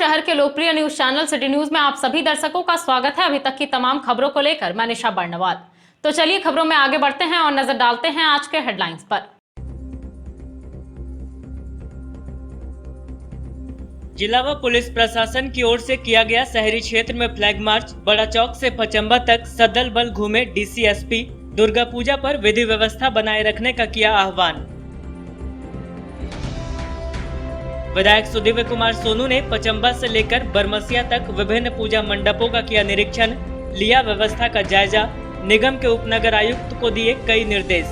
शहर के लोकप्रिय न्यूज चैनल सिटी न्यूज में आप सभी दर्शकों का स्वागत है। अभी तक की तमाम खबरों को लेकर मैं निशा बर्णवाल। तो चलिए खबरों में आगे बढ़ते हैं और नजर डालते हैं आज के हेडलाइंस पर। जिला व पुलिस प्रशासन की ओर से किया गया शहरी क्षेत्र में फ्लैग मार्च। बड़ा चौक से पचंबा तक सदल बल घूमे डीसीएसपी। दुर्गा पूजा पर विधि व्यवस्था बनाए रखने का किया आह्वान। विधायक सुदीव्य कुमार सोनू ने पचंबा से लेकर बरमसिया तक विभिन्न पूजा मंडपों का किया निरीक्षण, लिया व्यवस्था का जायजा। निगम के उपनगर आयुक्त को दिए कई निर्देश।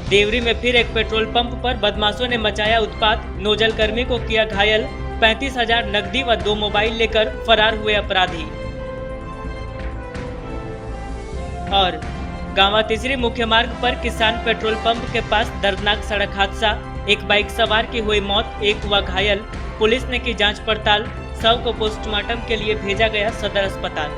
देवरी में फिर एक पेट्रोल पंप पर बदमाशों ने मचाया उत्पात। नोजल कर्मी को किया घायल। 35,000 नकदी व 2 मोबाइल लेकर फरार हुए अपराधी। और गांवा तीसरी मुख्य मार्ग पर किसान पेट्रोल पंप के पास दर्दनाक सड़क हादसा। एक बाइक सवार की हुई मौत, एक हुआ घायल। पुलिस ने की जांच पड़ताल। शव को पोस्टमार्टम के लिए भेजा गया सदर अस्पताल।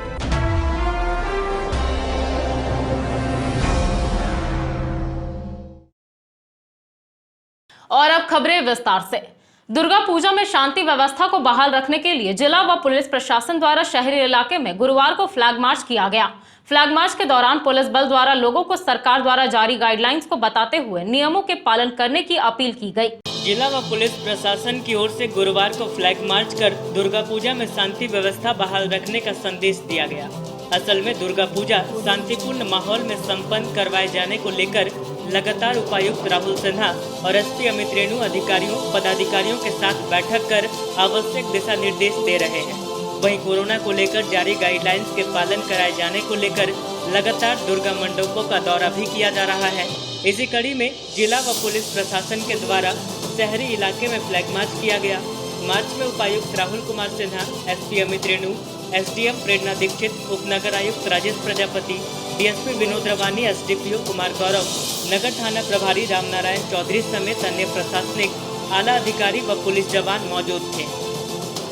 और अब खबरें विस्तार से। दुर्गा पूजा में शांति व्यवस्था को बहाल रखने के लिए जिला व पुलिस प्रशासन द्वारा शहरी इलाके में गुरुवार को फ्लैग मार्च किया गया। फ्लैग मार्च के दौरान पुलिस बल द्वारा लोगों को सरकार द्वारा जारी गाइडलाइंस को बताते हुए नियमों के पालन करने की अपील की गई। जिला व पुलिस प्रशासन की ओर से गुरुवार को फ्लैग मार्च कर दुर्गा पूजा में शांति व्यवस्था बहाल रखने का संदेश दिया गया। असल में दुर्गा पूजा शांतिपूर्ण माहौल में संपन्न करवाए जाने को लेकर लगातार उपायुक्त राहुल सिन्हा और एसपी अमित रेणु अधिकारियों पदाधिकारियों के साथ बैठक कर आवश्यक दिशा निर्देश दे रहे हैं। वहीं कोरोना को लेकर जारी गाइडलाइंस के पालन कराए जाने को लेकर लगातार दुर्गा मंडपों का दौरा भी किया जा रहा है। इसी कड़ी में जिला व पुलिस प्रशासन के द्वारा शहरी इलाके में फ्लैग मार्च किया गया। मार्च में उपायुक्त राहुल कुमार सिन्हा, एसपी अमित रेणु, एसडीएम प्रेरणा दीक्षित, उपनगर आयुक्त राजेश प्रजापति, डीएसपी विनोद रवानी, एसडीपीओ कुमार गौरव, नगर थाना प्रभारी रामनारायण चौधरी समेत अन्य प्रशासनिक आला अधिकारी व पुलिस जवान मौजूद थे।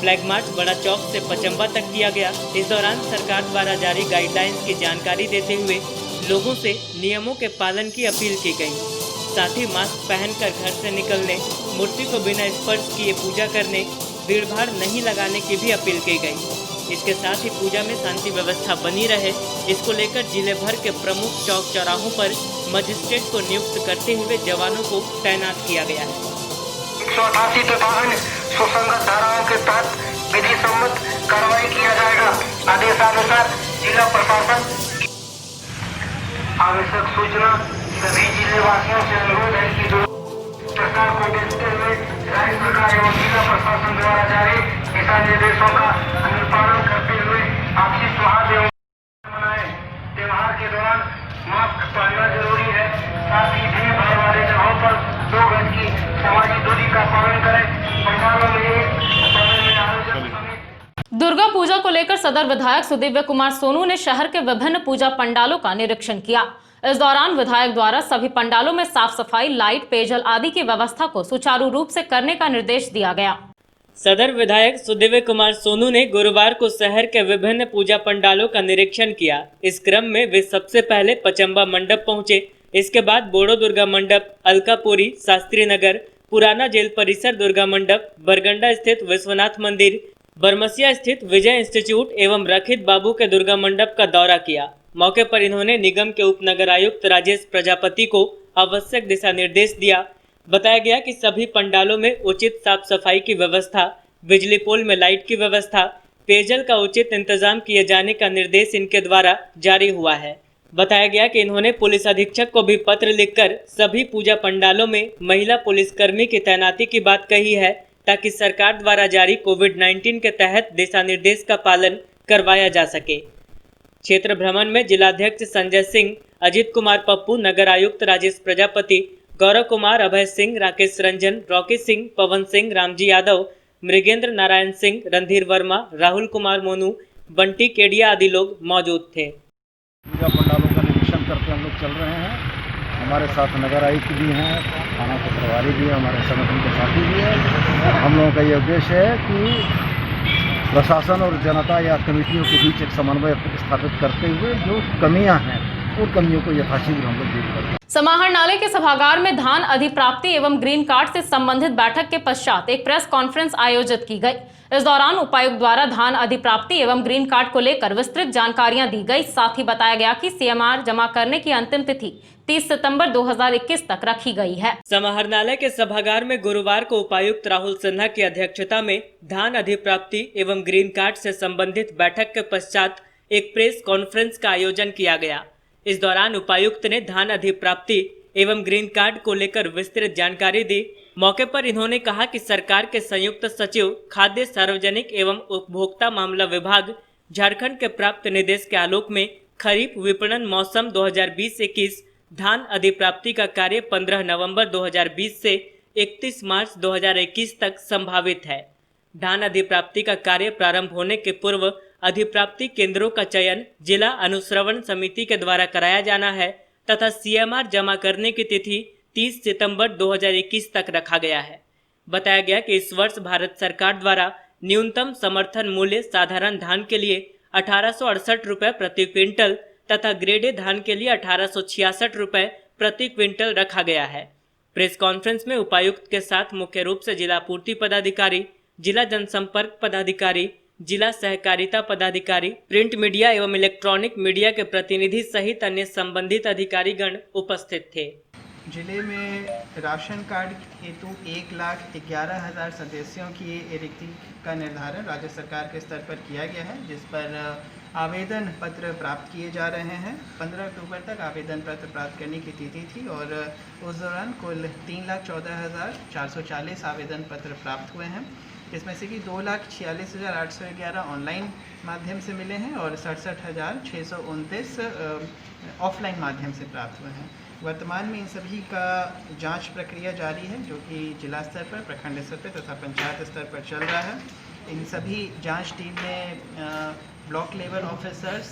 फ्लैग मार्च बड़ा चौक से पचंबा तक किया गया। इस दौरान सरकार द्वारा जारी गाइडलाइंस की जानकारी देते हुए लोगों से नियमों के पालन की अपील की गई। साथ ही मास्क पहनकर घर से निकलने, मूर्ति को बिना स्पर्श किए पूजा करने, भीड़भाड़ नहीं लगाने की भी अपील की गई। इसके साथ ही पूजा में शांति व्यवस्था बनी रहे, इसको लेकर जिले भर के प्रमुख चौक चौराहों पर मजिस्ट्रेट को नियुक्त करते हुए जवानों को तैनात किया गया है। 188 तथा अन्य सुसंगत धाराओं के तहत विधि सम्मत कार्रवाई किया जाएगा। आदेशानुसार जिला प्रशासन आवश्यक सूचना सभी जिले वासियों से अनुरोध है कि सरकार को देखते हुए राज्य सरकार एवं जिला प्रशासन द्वारा जारी दिशा निर्देशों का अनुपालन करते हुए आपसी सौहार्द एवं मनाएं। त्योहार के दौरान मास्क पहनना जरूरी है। साथ ही भीड़ भाड़ वाले जगहों पर 2 गज की सामाजिक दूरी का पालन करें। पंडालों में आयोजन दुर्गा पूजा को लेकर सदर विधायक सुदीव्य कुमार सोनू ने शहर के विभिन्न पूजा पंडालों का निरीक्षण किया। इस दौरान विधायक द्वारा सभी पंडालों में साफ सफाई, लाइट, पेयजल आदि की व्यवस्था को सुचारू रूप से करने का निर्देश दिया गया। सदर विधायक सुदीव्य कुमार सोनू ने गुरुवार को शहर के विभिन्न पूजा पंडालों का निरीक्षण किया। इस क्रम में वे सबसे पहले पचंबा मंडप पहुंचे। इसके बाद बोड़ो दुर्गा मंडप, अलकापुरी, शास्त्री नगर, पुराना जेल परिसर दुर्गा मंडप, बरगंडा स्थित विश्वनाथ मंदिर, बरमसिया स्थित विजय इंस्टीट्यूट एवं रखित बाबू के दुर्गा मंडप का दौरा किया। मौके पर इन्होंने निगम के उपनगर आयुक्त राजेश प्रजापति को आवश्यक दिशा निर्देश दिया। बताया गया कि सभी पंडालों में उचित साफ सफाई की व्यवस्था, बिजली पोल में लाइट की व्यवस्था, पेयजल का उचित इंतजाम किए जाने का निर्देश इनके द्वारा जारी हुआ है। बताया गया कि इन्होंने पुलिस अधीक्षक को भी पत्र लिखकर सभी पूजा पंडालों में महिला पुलिसकर्मी की तैनाती की बात कही है, ताकि सरकार द्वारा जारी कोविड-19 के तहत दिशा निर्देश का पालन करवाया जा सके। क्षेत्र भ्रमण में जिलाध्यक्ष संजय सिंह, अजित कुमार पप्पू, नगर आयुक्त राजेश प्रजापति, गौरव कुमार, अभय सिंह, राकेश रंजन, रॉकी सिंह, पवन सिंह, रामजी यादव, मृगेंद्र नारायण सिंह, रणधीर वर्मा, राहुल कुमार मोनू, बंटी केडिया आदि लोग मौजूद थे। पूजा पंडालों का निरीक्षण करके हम लोग चल रहे हैं। हमारे साथ नगर आयुक्त भी हैं, थाना के प्रभारी भी हैं, हमारे संगठन के साथी भी हैं। हम लोगों का ये उद्देश्य है कि प्रशासन और जनता या कमेटियों के बीच एक समन्वय स्थापित करते हुए जो कमियां हैं उन कमियों को यथाशीघ्र हम लोग दूर करें। समाहरणालय के सभागार में धान अधिप्राप्ति एवं ग्रीन कार्ड से संबंधित बैठक के पश्चात एक प्रेस कॉन्फ्रेंस आयोजित की गई। इस दौरान उपायुक्त द्वारा धान अधिप्राप्ति एवं ग्रीन कार्ड को लेकर विस्तृत जानकारियां दी गई। साथ ही बताया गया कि सीएमआर जमा करने की अंतिम तिथि 30 सितंबर 2021 तक रखी गई है। समाहरणालय के सभागार में गुरुवार को उपायुक्त राहुल सिन्हा की अध्यक्षता में धान अधिप्राप्ति एवं ग्रीन कार्ड से संबंधित बैठक के पश्चात एक प्रेस कॉन्फ्रेंस का आयोजन किया गया। इस दौरान उपायुक्त ने धान अधिप्राप्ति एवं ग्रीन कार्ड को लेकर विस्तृत जानकारी दी। मौके पर इन्होंने कहा कि सरकार के संयुक्त सचिव खाद्य सार्वजनिक एवं उपभोक्ता मामला विभाग झारखंड के प्राप्त निर्देश के आलोक में खरीफ विपणन मौसम 2020-21 धान अधिप्राप्ति का कार्य 15 नवंबर 2020 से 31 मार्च 2021 तक संभावित है। धान अधिप्राप्ति का कार्य प्रारंभ होने के पूर्व अधिप्राप्ति केंद्रों का चयन जिला अनुश्रवण समिति के द्वारा कराया जाना है तथा सीएमआर जमा करने की तिथि 30 सितंबर 2021 तक रखा गया है। बताया गया कि इस वर्ष भारत सरकार द्वारा न्यूनतम समर्थन मूल्य साधारण धान के लिए 1868 रुपए प्रति क्विंटल तथा ग्रेड ए धान के लिए 1866 रुपए प्रति क्विंटल रखा गया है। प्रेस कॉन्फ्रेंस में उपायुक्त के साथ मुख्य रूप से जिला पूर्ति पदाधिकारी, जिला जनसंपर्क पदाधिकारी, जिला सहकारिता पदाधिकारी, प्रिंट मीडिया एवं इलेक्ट्रॉनिक मीडिया के प्रतिनिधि सहित अन्य संबंधित अधिकारीगण उपस्थित थे। जिले में राशन कार्ड हेतु 1,11,000 सदस्यों की रिक्ति का निर्धारण राज्य सरकार के स्तर पर किया गया है, जिस पर आवेदन पत्र प्राप्त किए जा रहे हैं। 15 अक्टूबर तक आवेदन पत्र प्राप्त करने की तिथि थी और उस दौरान कुल 3,14,440 आवेदन पत्र प्राप्त हुए हैं। इसमें से कि 2,46,811 ऑनलाइन माध्यम से मिले हैं और 67,629 ऑफलाइन माध्यम से प्राप्त हुए हैं। वर्तमान में इन सभी का जांच प्रक्रिया जारी है, जो कि जिला स्तर पर, प्रखंड स्तर पर तथा पंचायत स्तर पर चल रहा है। इन सभी जांच टीम में block level officers,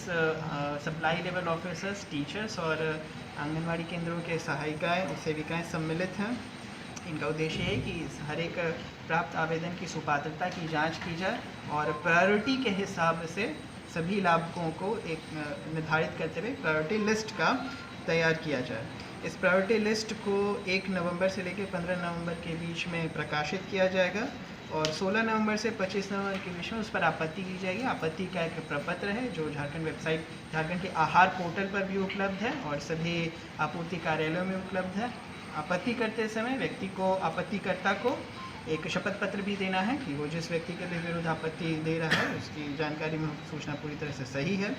supply level officers, teachers और आंगनवाड़ी केंद्रों के सहायिकाएँ और सेविकाएँ सम्मिलित हैं। इनका उद्देश्य है कि हर एक प्राप्त आवेदन की सुपात्रता की जांच की जाए और प्रायोरिटी के हिसाब से सभी लाभुकों को एक निर्धारित करते हुए प्रायोरिटी लिस्ट का तैयार किया जाए। इस प्रायोरिटी लिस्ट को 1 नवंबर से लेकर 15 नवंबर के बीच में प्रकाशित किया जाएगा और 16 नवंबर से 25 नवंबर के बीच में उस पर आपत्ति की जाएगी। आपत्ति का एक प्रपत्र है जो झारखंड वेबसाइट, झारखंड के आहार पोर्टल पर भी उपलब्ध है और सभी आपूर्ति कार्यालयों में उपलब्ध है। आपत्ति करते समय व्यक्ति को, आपत्तिकर्ता को एक शपथ पत्र भी देना है कि वो जिस व्यक्ति के विरुद्ध आपत्ति दे रहा है उसकी जानकारी में सूचना पूरी तरह से सही है।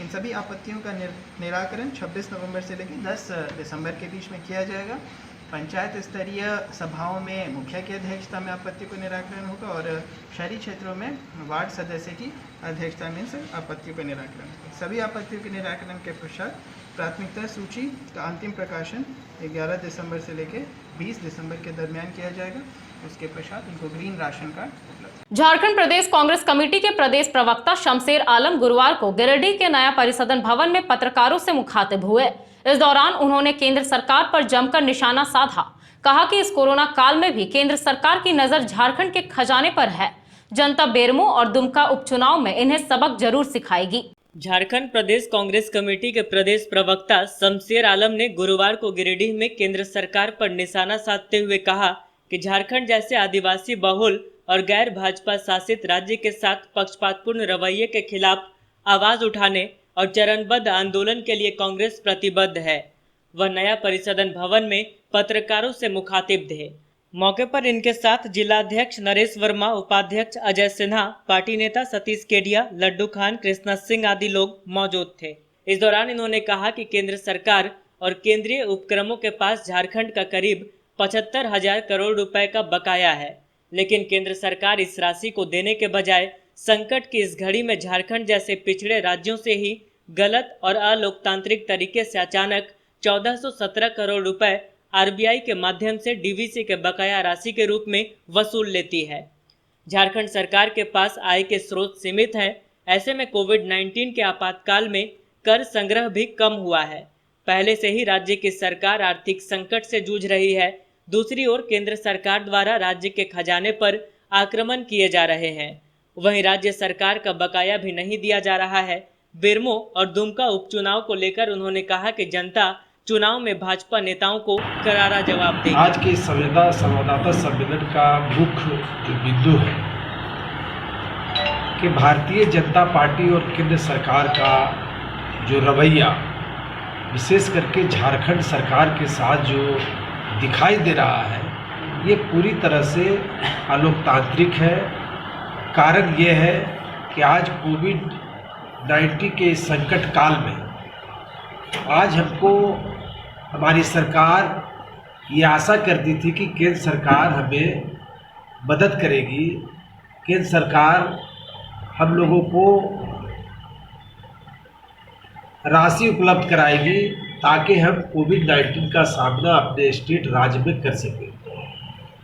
इन सभी आपत्तियों का निराकरण 26 नवंबर से लेकर 10 दिसंबर के बीच में किया जाएगा। पंचायत स्तरीय सभाओं में मुखिया की अध्यक्षता में आपत्ति को निराकरण होगा और शहरी क्षेत्रों में वार्ड सदस्य की अध्यक्षता में आपत्तियों का निराकरण होगा। सभी आपत्तियों के निराकरण के पश्चात प्राथमिकता सूची का अंतिम प्रकाशन 11 दिसंबर से लेकर 20 दिसंबर के दरमियान किया जाएगा। उसके पश्चात उनको ग्रीन राशन कार्ड उपलब्ध। झारखंड प्रदेश कांग्रेस कमेटी के प्रदेश प्रवक्ता शमशेर आलम गुरुवार को गिरिडीह के नया परिसदन भवन में पत्रकारों से मुखातिब हुए। इस दौरान उन्होंने केंद्र सरकार पर जमकर निशाना साधा। कहा कि इस कोरोना काल में भी केंद्र सरकार की नजर झारखंड के खजाने पर है। जनता बेरमो और दुमका उपचुनाव में इन्हें सबक जरूर सिखाएगी। झारखंड प्रदेश कांग्रेस कमेटी के प्रदेश प्रवक्ता शमशेर आलम ने गुरुवार को गिरिडीह में केंद्र सरकार पर निशाना साधते हुए कहा कि झारखंड जैसे आदिवासी बहुल और गैर भाजपा शासित राज्य के साथ पक्षपातपूर्ण रवैये के खिलाफ आवाज उठाने और चरणबद्ध आंदोलन के लिए कांग्रेस प्रतिबद्ध है। वह नया परिसदन भवन में पत्रकारों से मुखातिब थे। मौके पर इनके साथ जिलाध्यक्ष नरेश वर्मा, उपाध्यक्ष अजय सिन्हा, पार्टी नेता सतीश केडिया, लड्डू खान, कृष्णा सिंह आदि लोग मौजूद थे। इस दौरान इन्होंने कहा कि केंद्र सरकार और केंद्रीय उपक्रमों के पास झारखंड का करीब 75,000 करोड़ रुपए का बकाया है, लेकिन केंद्र सरकार इस राशि को देने के बजाय संकट की इस घड़ी में झारखंड जैसे पिछड़े राज्यों से ही गलत और अलोकतांत्रिक तरीके से अचानक 1417 करोड़ रुपए आरबीआई के माध्यम से डीवीसी के बकाया राशि के रूप में वसूल लेती है। झारखंड सरकार के पास आय के स्रोत सीमित हैं। ऐसे में कोविड-19 के आपातकाल में कर संग्रह भी कम हुआ है। पहले से ही राज्य की सरकार आर्थिक संकट से जूझ रही है। दूसरी ओर केंद्र सरकार द्वारा राज्य के खजाने पर आक्रमण किए जा रहे हैं। वहीं राज्य सरकार का बकाया भी नहीं दिया जा रहा है। बेरमो और दुमका उपचुनाव को लेकर उन्होंने कहा कि जनता चुनाव में भाजपा नेताओं को करारा जवाब देगी। आज के संवाददाता सम्मेलन का मुख्य जो बिंदु है कि भारतीय जनता पार्टी और केंद्र सरकार का जो रवैया विशेष करके झारखंड सरकार के साथ जो दिखाई दे रहा है ये पूरी तरह से अलोकतांत्रिक है। कारण ये है कि आज कोविड-19 के संकट काल में आज हमको हमारी सरकार ये आशा करती थी कि केंद्र सरकार हमें मदद करेगी, केंद्र सरकार हम लोगों को राशि उपलब्ध कराएगी ताकि हम कोविड-19 का सामना अपने स्टेट राज्य में कर सकें।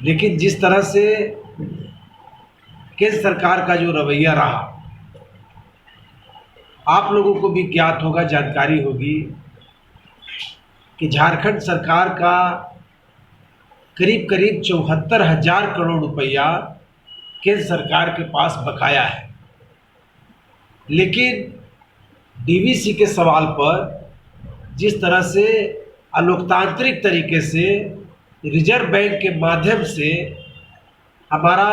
लेकिन जिस तरह से केंद्र सरकार का जो रवैया रहा, आप लोगों को भी ज्ञात होगा, जानकारी होगी कि झारखंड सरकार का करीब 74,000 करोड़ रुपया केंद्र सरकार के पास बकाया है। लेकिन डीवीसी के सवाल पर जिस तरह से अलोकतांत्रिक तरीके से रिजर्व बैंक के माध्यम से हमारा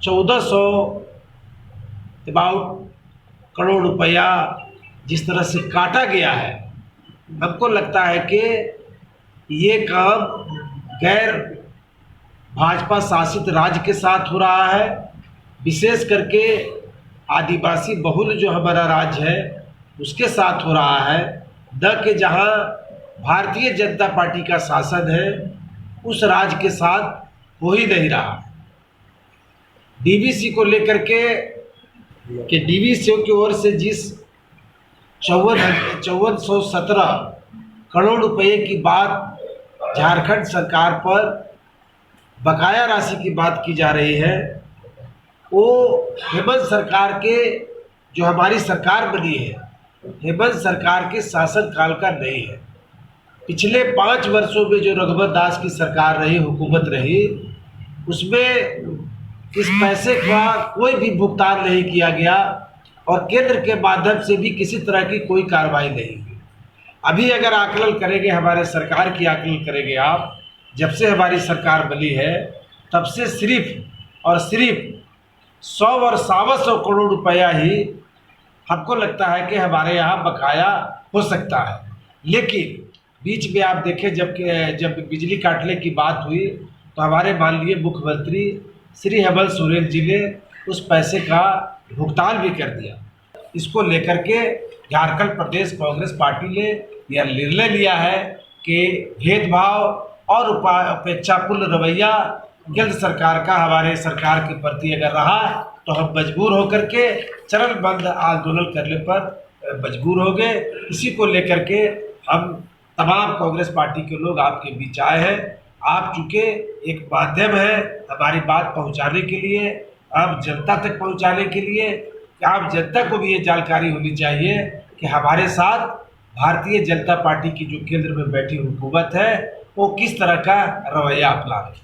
1400 करोड़ रुपया जिस तरह से काटा गया है, हमको लगता है कि ये काम गैर भाजपा शासित राज्य के साथ हो रहा है। विशेष करके आदिवासी बहुल जो हमारा राज्य है उसके साथ हो रहा है, न कि जहां भारतीय जनता पार्टी का शासन है उस राज्य के साथ हो ही नहीं रहा। डीवीसी को लेकर के कि डीवीसी की ओर से जिस 5417 करोड़ रुपए की बात झारखंड सरकार पर बकाया राशि की बात की जा रही है, वो हेमंत सरकार के जो हमारी सरकार बनी है, हेमंत सरकार के शासन काल का नहीं है। पिछले 5 वर्षों में जो रघुवर दास की सरकार रही, हुकूमत रही, उसमें इस पैसे का कोई भी भुगतान नहीं किया गया और केंद्र के माध्यम से भी किसी तरह की कोई कार्रवाई नहीं हुई। अभी अगर आकलन करेंगे, हमारे सरकार की आकलन करेंगे आप, जब से हमारी सरकार बनी है तब से सिर्फ और सिर्फ 100 और 125 करोड़ रुपया ही हमको लगता है कि हमारे यहाँ बकाया हो सकता है। लेकिन बीच में आप देखें जब बिजली काटने की बात हुई तो हमारे माननीय मुख्यमंत्री श्री हेमंत सोरेन जी ने उस पैसे का भुगतान भी कर दिया। इसको लेकर के झारखंड प्रदेश कांग्रेस पार्टी ने यह निर्णय लिया है कि भेदभाव और उपेक्षापूर्ण रवैया केंद्र सरकार का हमारे सरकार के प्रति अगर रहा तो हम मजबूर होकर के चरणबद्ध आंदोलन करने पर मजबूर हो गए। इसी को लेकर के हम तमाम कांग्रेस पार्टी के लोग आपके बीच आए हैं। आप चूँकि एक माध्यम है हमारी बात पहुंचाने के लिए, आप जनता तक पहुंचाने के लिए, आप जनता को भी ये जानकारी होनी चाहिए कि हमारे साथ भारतीय जनता पार्टी की जो केंद्र में बैठी हुकूमत है वो किस तरह का रवैया अपना रही है।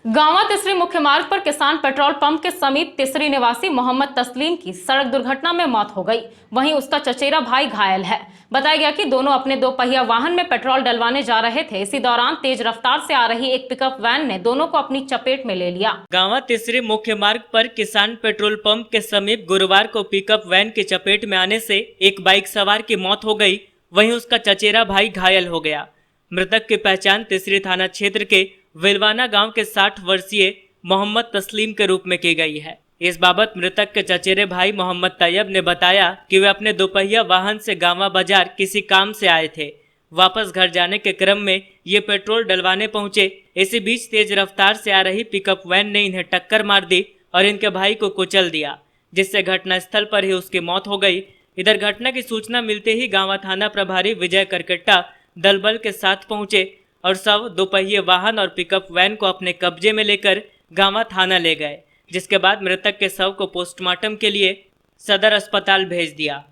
गांवा तिसरी मुख्य मार्ग पर किसान पेट्रोल पंप के समीप तिसरी निवासी मोहम्मद तस्लीम की सड़क दुर्घटना में मौत हो गई। वहीं उसका चचेरा भाई घायल है। बताया गया कि दोनों अपने 2 पहिया वाहन में पेट्रोल डलवाने जा रहे थे। इसी दौरान तेज रफ्तार से आ रही एक पिकअप वैन ने दोनों को अपनी चपेट में ले लिया। गांवा तिसरी मुख्य मार्ग पर किसान पेट्रोल पंप के समीप गुरुवार को पिकअप वैन की चपेट में आने से एक बाइक सवार की मौत हो गई, वहीं उसका चचेरा भाई घायल हो गया। मृतक की पहचान तिसरी थाना क्षेत्र के विलवाना गांव के 60 वर्षीय मोहम्मद तस्लीम के रूप में की गई है। इस बाबत मृतक के चचेरे भाई मोहम्मद तैयब ने बताया कि वे अपने 2 पहिया वाहन से गांवा बाजार किसी काम से आए थे। वापस घर जाने के क्रम में ये पेट्रोल डलवाने पहुंचे। इसी बीच तेज रफ्तार से आ रही पिकअप वैन ने इन्हें टक्कर मार दी और इनके भाई को कुचल दिया, जिससे घटनास्थल पर ही उसकी मौत हो गई। इधर घटना की सूचना मिलते ही गांवा थाना प्रभारी विजय करकेट्टा दलबल के साथ पहुंचे और सब 2 पहिए वाहन और पिकअप वैन को अपने कब्जे में लेकर गांवा थाना ले गए, जिसके बाद मृतक के शव को पोस्टमार्टम के लिए सदर अस्पताल भेज दिया।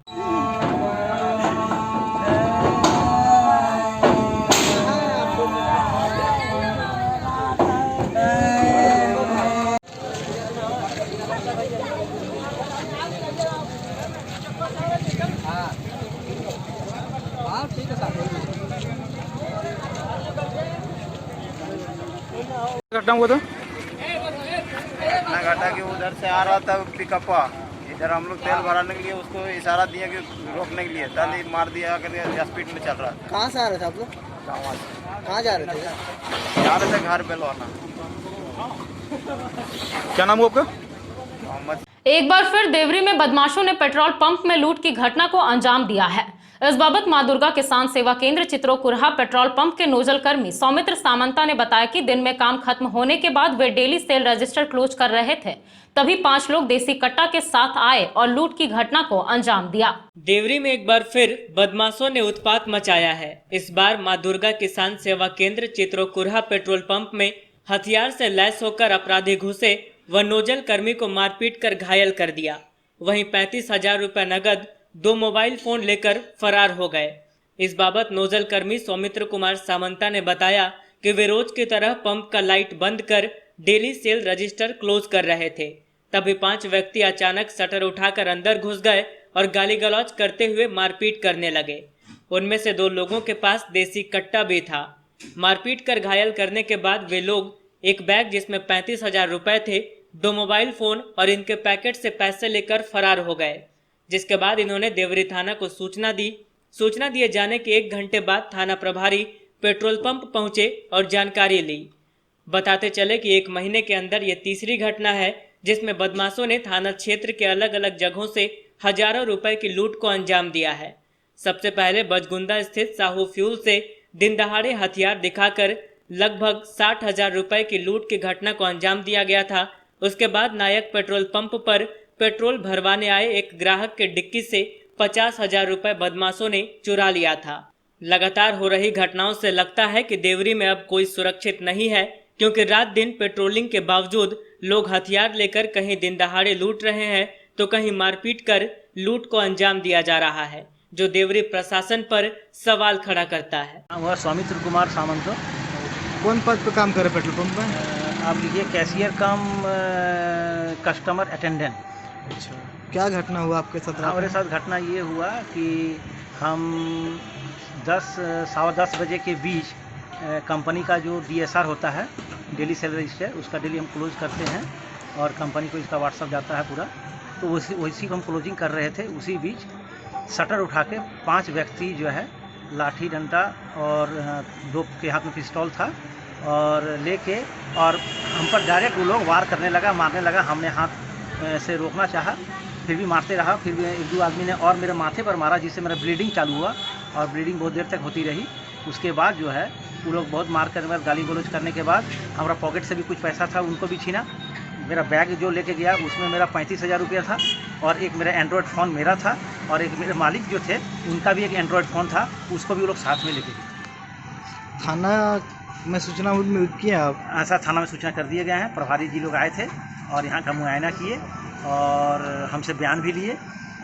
घटना हुआ था? घटना घटा कि उधर से आ रहा था पिकअपा, इधर हम लोग तेल भराने के लिए उसको इशारा दिया कि रोकने के लिए, ताली मार दिया करके स्पीड में चल रहा था। कहाँ से आ रहे थे आप लोग? गाँव से कहाँ जा रहे थे? जा रहे थे घर बेलवाना। क्या नाम हुआ आपका? मोहम्मद। एक बार फिर देवरी में बदमाशों ने पेट्रोल पंप में लूट की घटना को अंजाम दिया है। इस बाबत मां दुर्गा किसान सेवा केंद्र चित्रोकुरहा पेट्रोल पंप के नोजल कर्मी सौमित्र सामंता ने बताया कि दिन में काम खत्म होने के बाद वे डेली सेल रजिस्टर क्लोज कर रहे थे, तभी 5 लोग देसी कट्टा के साथ आए और लूट की घटना को अंजाम दिया। देवरी में एक बार फिर बदमाशों ने उत्पात मचाया है। इस बार मां दुर्गा किसान सेवा केंद्र चित्रोकुरहा पेट्रोल पंप में हथियार से लैस होकर अपराधी घुसे व नोजल कर्मी को मारपीट कर घायल कर दिया। वहीं 35,000 रुपए नगद, 2 मोबाइल फोन लेकर फरार हो गए। इस बाबत नोजल कर्मी सौमित्र कुमार सामंता ने बताया कि वे रोज की तरह पंप का लाइट बंद कर डेली सेल रजिस्टर क्लोज कर रहे थे, तभी 5 व्यक्ति अचानक शटर उठाकर अंदर घुस गए और गाली गलौज करते हुए मारपीट करने लगे। उनमें से 2 लोगों के पास देसी कट्टा भी था। मारपीट कर घायल करने के बाद वे लोग एक बैग जिसमें 35,000 रुपए थे, 2 मोबाइल फोन और इनके पैकेट से पैसे लेकर फरार हो गए। जिसके बाद इन्होंने देवरी थाना को सूचना दी। सूचना दिए जाने के 1 घंटे बाद थाना प्रभारी पेट्रोल पंप पहुंचे और जानकारी ली। बताते चले कि 1 महीने के अंदर ये तीसरी घटना है जिसमें बदमाशों ने थाना क्षेत्र के अलग अलग जगहों से हजारों रुपए की लूट को अंजाम दिया है। सबसे पहले बजगुंदा स्थित साहू फ्यूल से दिन दहाड़े हथियार दिखाकर लगभग 60,000 रुपए की लूट की घटना को अंजाम दिया गया था। उसके बाद नायक पेट्रोल पंप पर पेट्रोल भरवाने आए एक ग्राहक के डिक्की से 50,000 रुपए बदमाशों ने चुरा लिया था। लगातार हो रही घटनाओं से लगता है कि देवरी में अब कोई सुरक्षित नहीं है, क्योंकि रात दिन पेट्रोलिंग के बावजूद लोग हथियार लेकर कहीं दिन दहाड़े लूट रहे हैं तो कहीं मारपीट कर लूट को अंजाम दिया जा रहा है, जो देवरी प्रशासन पर सवाल खड़ा करता है। वह सौमित्र कुमार सामंत। कौन पद पे काम कर रहे पेट्रोल पंप में? आप लिखिए कैशियर कम कस्टमर अटेंडेंट। अच्छा, क्या घटना हुआ आपके साथ? हमारे साथ घटना ये हुआ कि हम 10-10:15 बजे के बीच कंपनी का जो DSR होता है, डेली सेल रजिस्टर, उसका डेली हम क्लोज करते हैं और कंपनी को इसका व्हाट्सअप जाता है पूरा, तो वैसी को हम क्लोजिंग कर रहे थे। उसी बीच शटर उठा के 5 व्यक्ति जो है लाठी डंडा और 2 के हाथ में पिस्तौल था और लेके और हम पर डायरेक्ट वो लोग वार करने लगा, मारने लगा। हमने हाथ से रोकना चाहा, फिर भी मारते रहा। फिर भी 1-2 आदमी ने और मेरे माथे पर मारा, जिससे मेरा ब्लीडिंग चालू हुआ और ब्लीडिंग बहुत देर तक होती रही। उसके बाद जो है वो लोग बहुत मार कर गाली गलौज करने के बाद हमारा पॉकेट से भी कुछ पैसा था उनको भी छीना। मेरा बैग जो लेके गया उसमें मेरा 35,000 रुपया था और एक मेरा एंड्रॉयड फ़ोन मेरा था और एक मेरे मालिक जो थे उनका भी एक एंड्रॉयड फ़ोन था, उसको भी वो लोग साथ में लेके गए। थाना में सूचना किया? ऐसा थाना में सूचना कर दिए गए हैं। प्रभारी जी लोग आए थे और यहाँ का मुआयना किए और हमसे बयान भी लिए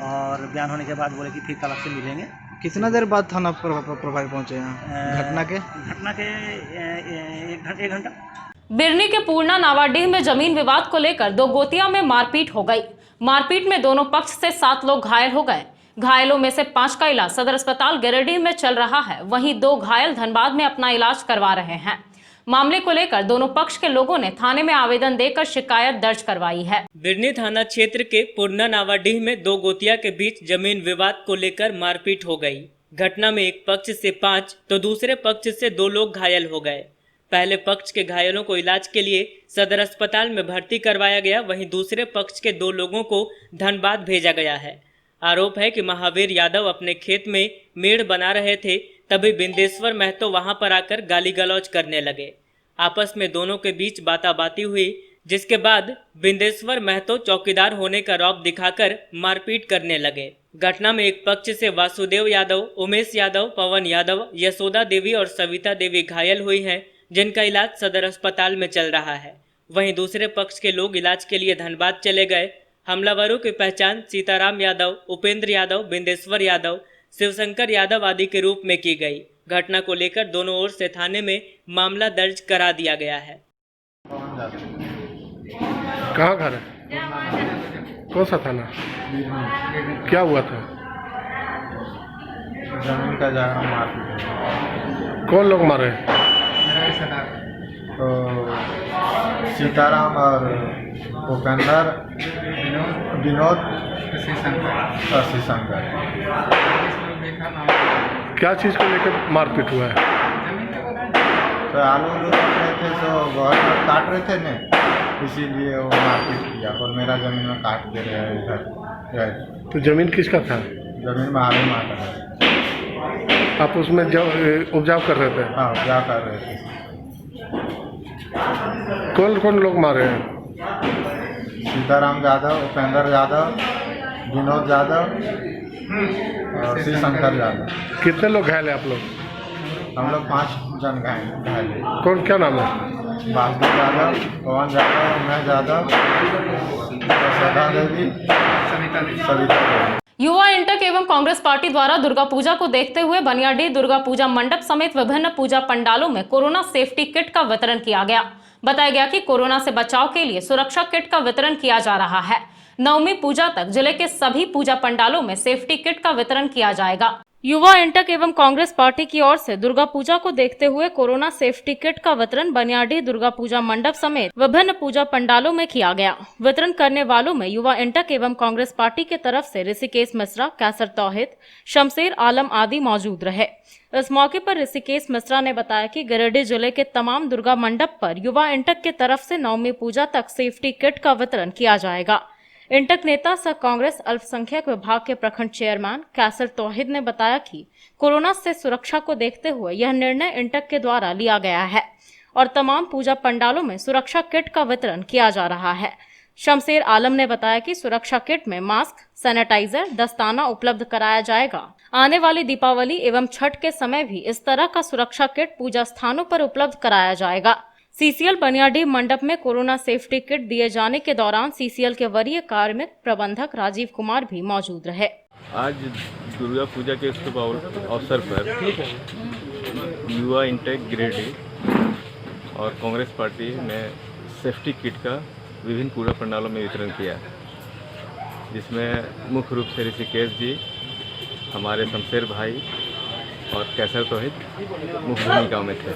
और बयान होने के बाद बोले कि फिर कल आपसे मिलेंगे। कितना देर बाद थाना प्रभारी पहुँचे यहाँ? घटना के 1 घंटा। बिरनी के पूर्णा नावाडीह में जमीन विवाद को लेकर 2 गोतिया में मारपीट हो गई। मारपीट में दोनों पक्ष से 7 लोग घायल हो गए। घायलों में से 5 का इलाज सदर अस्पताल गिरिडीह में चल रहा है, वहीं 2 घायल धनबाद में अपना इलाज करवा रहे हैं। मामले को लेकर दोनों पक्ष के लोगों ने थाने में आवेदन देकर शिकायत दर्ज करवाई है। बिरनी थाना क्षेत्र के पूर्णा नावाडीह में 2 गोतिया के बीच जमीन विवाद को लेकर मारपीट हो गई। घटना में एक पक्ष से 5 तो दूसरे पक्ष से 2 लोग घायल हो गए। पहले पक्ष के घायलों को इलाज के लिए सदर अस्पताल में भर्ती करवाया गया, वहीं दूसरे पक्ष के 2 लोगों को धनबाद भेजा गया है। आरोप है कि महावीर यादव अपने खेत में मेड़ बना रहे थे, तभी बिंदेश्वर महतो वहां पर आकर गाली गलौज करने लगे। आपस में दोनों के बीच बाताबाती हुई, जिसके बाद बिंदेश्वर महतो चौकीदार होने का रौब दिखाकर मारपीट करने लगे। घटना में एक पक्ष से वासुदेव यादव, उमेश यादव, पवन यादव, यशोदा देवी और सविता देवी घायल हुई हैं, जिनका इलाज सदर अस्पताल में चल रहा है। वहीं दूसरे पक्ष के लोग इलाज के लिए धनबाद चले गए। हमलावरों की पहचान सीताराम यादव, उपेंद्र यादव, बिंदेश्वर यादव, शिवशंकर यादव आदि के रूप में की गई। घटना को लेकर दोनों ओर से थाने में मामला दर्ज करा दिया गया है। कहाँ घर है? कौन सा थाना? क्या हुआ था? जमीन का जाकर मारपीट। कौन लोग मारे? तो सीताराम और उपेंद्र, विनोद, शशिशंकर। क्या चीज़ को लेकर मारपीट हुआ है? तो आलू रोप रहे थे तो गवर्नमेंट काट रहे थे न, इसीलिए वो मारपीट किया और मेरा ज़मीन में काट दे रहे हैं इधर। तो ज़मीन किसका था? ज़मीन में आलू मार रहे थे। आप उसमें उपजाऊ कर रहे थे? हाँ, उपजाऊ कर रहे थे। कौन कौन लोग मारे हैं? सीताराम यादव, उपेंद्र यादव, विनोद यादव और शशिशंकर यादव। कितने लोग घायल हैं आप लोग? हम लोग 5 जन घायल हैं। कौन, क्या नाम है? वासुदेव यादव, पवन यादव, उमेश यादव, श्रद्धा देवी, सविता देवी। युवा इंटक एवं कांग्रेस पार्टी द्वारा दुर्गा पूजा को देखते हुए बनियाडीह दुर्गा पूजा मंडप समेत विभिन्न पूजा पंडालों में कोरोना सेफ्टी किट का वितरण किया गया। बताया गया कि कोरोना से बचाव के लिए सुरक्षा किट का वितरण किया जा रहा है। नवमी पूजा तक जिले के सभी पूजा पंडालों में सेफ्टी किट का वितरण किया जाएगा। युवा इंटक एवं कांग्रेस पार्टी की ओर से दुर्गा पूजा को देखते हुए कोरोना सेफ्टी किट का वितरण बनियाडीह दुर्गा पूजा मंडप समेत विभिन्न पूजा पंडालों में किया गया। वितरण करने वालों में युवा इंटक एवं कांग्रेस पार्टी के तरफ से ऋषिकेश मिश्रा, कैसर तौहिद, शमशेर आलम आदि मौजूद रहे। इस मौके पर ऋषिकेश मिश्रा ने बताया कि गिरिडीह जिले के तमाम दुर्गा मंडप पर युवा इंटक के तरफ से नवमी पूजा तक सेफ्टी किट का वितरण किया जाएगा। इंटक नेता सह कांग्रेस अल्पसंख्यक विभाग के प्रखंड चेयरमैन कैसर तौहिद ने बताया कि कोरोना से सुरक्षा को देखते हुए यह निर्णय इंटक के द्वारा लिया गया है और तमाम पूजा पंडालों में सुरक्षा किट का वितरण किया जा रहा है। शमशेर आलम ने बताया कि सुरक्षा किट में मास्क, सैनिटाइजर, दस्ताना उपलब्ध कराया जाएगा। आने वाली दीपावली एवं छठ के समय भी इस तरह का सुरक्षा किट पूजा स्थानों पर उपलब्ध कराया जाएगा। सीसीएल बनियाडीह मंडप में कोरोना सेफ्टी किट दिए जाने के दौरान सीसीएल के वरीय कार्मिक प्रबंधक राजीव कुमार भी मौजूद रहे। आज दुर्गा पूजा के शुभ अवसर पर युवा इंटेक गिरिडीह और कांग्रेस पार्टी ने सेफ्टी किट का विभिन्न पूजा पंडालों में वितरण किया, जिसमें मुख्य रूप से ऋषिकेश जी, हमारे शमशेर भाई और कैसर तौहिद मुख्य भूमिकाओं में थे।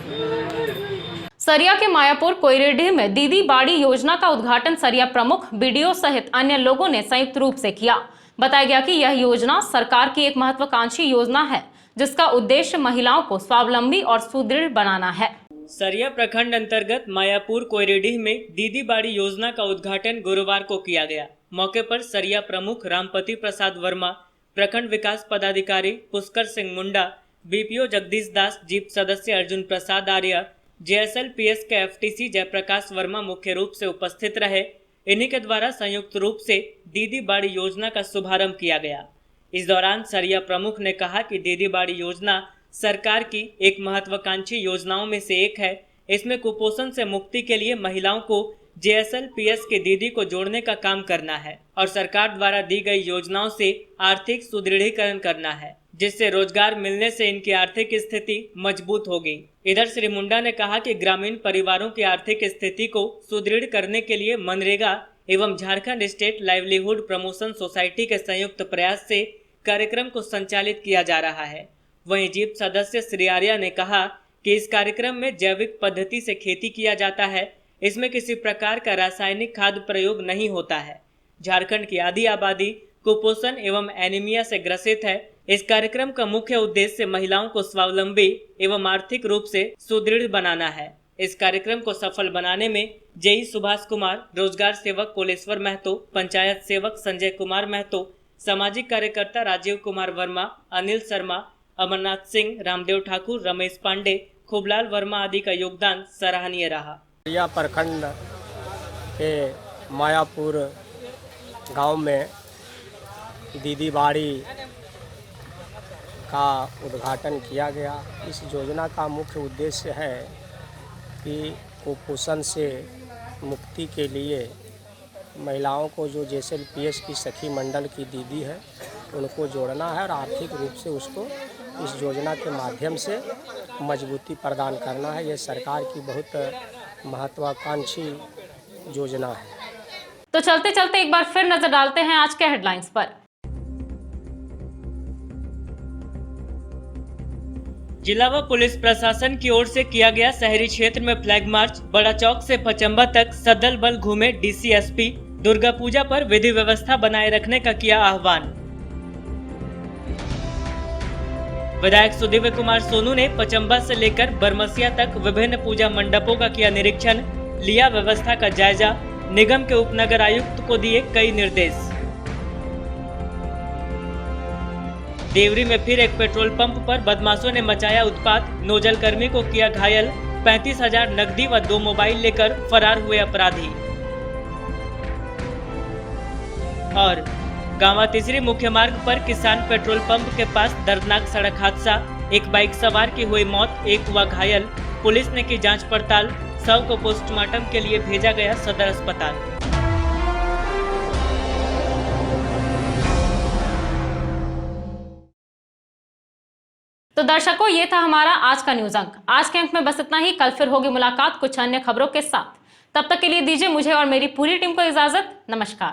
सरिया के मायापुर कोयरेडीह में दीदी बाड़ी योजना का उद्घाटन सरिया प्रमुख, बीडीओ सहित अन्य लोगों ने संयुक्त रूप से किया। बताया गया कि यह योजना सरकार की एक महत्वाकांक्षी योजना है, जिसका उद्देश्य महिलाओं को स्वावलंबी और सुदृढ़ बनाना है। सरिया प्रखंड अंतर्गत मायापुर कोयरेडीह में दीदी बाड़ी योजना का उद्घाटन गुरुवार को किया गया। मौके पर सरिया प्रमुख रामपति प्रसाद वर्मा, प्रखंड विकास पदाधिकारी पुष्कर सिंह मुंडा, बीपीओ जगदीश दास, जीप सदस्य अर्जुन प्रसाद आर्य, जेएसएलपीएस के एफटीसी जयप्रकाश वर्मा मुख्य रूप से उपस्थित रहे। इन्हीं के द्वारा संयुक्त रूप से दीदी बाड़ी योजना का शुभारंभ किया गया। इस दौरान सरिया प्रमुख ने कहा कि दीदी बाड़ी योजना सरकार की एक महत्वाकांक्षी योजनाओं में से एक है। इसमें कुपोषण से मुक्ति के लिए महिलाओं को जेएसएलपीएस के दीदी को जोड़ने का काम करना है और सरकार द्वारा दी गई योजनाओं से आर्थिक सुदृढ़ीकरण करना है, जिससे रोजगार मिलने से इनकी आर्थिक स्थिति मजबूत होगी। इधर श्री मुंडा ने कहा कि ग्रामीण परिवारों की आर्थिक स्थिति को सुदृढ़ करने के लिए मनरेगा एवं Jharkhand state livelihood promotion society के संयुक्त प्रयास से कार्यक्रम को संचालित किया जा रहा है। वहीं जीप सदस्य श्री आर्या ने कहा कि इस कार्यक्रम में जैविक पद्धति से खेती किया जाता है। इसमें किसी प्रकार का रासायनिक खाद प्रयोग नहीं होता है। झारखंड की आधी आबादी कुपोषण एवं एनीमिया से ग्रसित है। इस कार्यक्रम का मुख्य उद्देश्य महिलाओं को स्वावलंबी एवं आर्थिक रूप से सुदृढ़ बनाना है। इस कार्यक्रम को सफल बनाने में जेई सुभाष कुमार, रोजगार सेवक कोलेश्वर महतो, पंचायत सेवक संजय कुमार महतो, सामाजिक कार्यकर्ता राजीव कुमार वर्मा, अनिल शर्मा, अमरनाथ सिंह, रामदेव ठाकुर, रमेश पांडे, खूबलाल वर्मा आदि का योगदान सराहनीय रहा। सरिया प्रखंड के मायापुर गांव में दीदी बाड़ी का उद्घाटन किया गया। इस योजना का मुख्य उद्देश्य है कि कुपोषण से मुक्ति के लिए महिलाओं को जो जेएसएलपीएस की सखी मंडल की दीदी है उनको जोड़ना है और आर्थिक रूप से उसको इस योजना के माध्यम से मजबूती प्रदान करना है। ये सरकार की बहुत महत्वाकांक्षी योजना है। तो चलते चलते एक बार फिर नजर डालते हैं आज के हेडलाइंस पर। जिला व पुलिस प्रशासन की ओर से किया गया शहरी क्षेत्र में फ्लैग मार्च। बड़ा चौक से पचम्बा तक सदल बल घूमे डीसीएसपी। दुर्गा पूजा पर विधि व्यवस्था बनाए रखने का किया आह्वान। विधायक सुदीव्य कुमार सोनू ने पचम्बा से लेकर बरमसिया तक विभिन्न पूजा मंडपों का किया निरीक्षण, लिया व्यवस्था का जायजा। निगम के उपनगर आयुक्त को दिए कई निर्देश। देवरी में फिर एक पेट्रोल पंप पर बदमाशों ने मचाया उत्पात, नोजल कर्मी को किया घायल। 35,000 नकदी व 2 मोबाइल लेकर फरार हुए अपराधी। और गांवा तीसरी मुख्य मार्ग पर किसान पेट्रोल पंप के पास दर्दनाक सड़क हादसा, एक बाइक सवार की हुई मौत, एक हुआ घायल। पुलिस ने की जांच पड़ताल, शव को पोस्टमार्टम के लिए भेजा गया सदर अस्पताल। तो दर्शकों, ये था हमारा आज का न्यूज अंक। आज के अंक में बस इतना ही। कल फिर होगी मुलाकात कुछ अन्य खबरों के साथ। तब तक के लिए दीजिए मुझे और मेरी पूरी टीम को इजाजत। नमस्कार।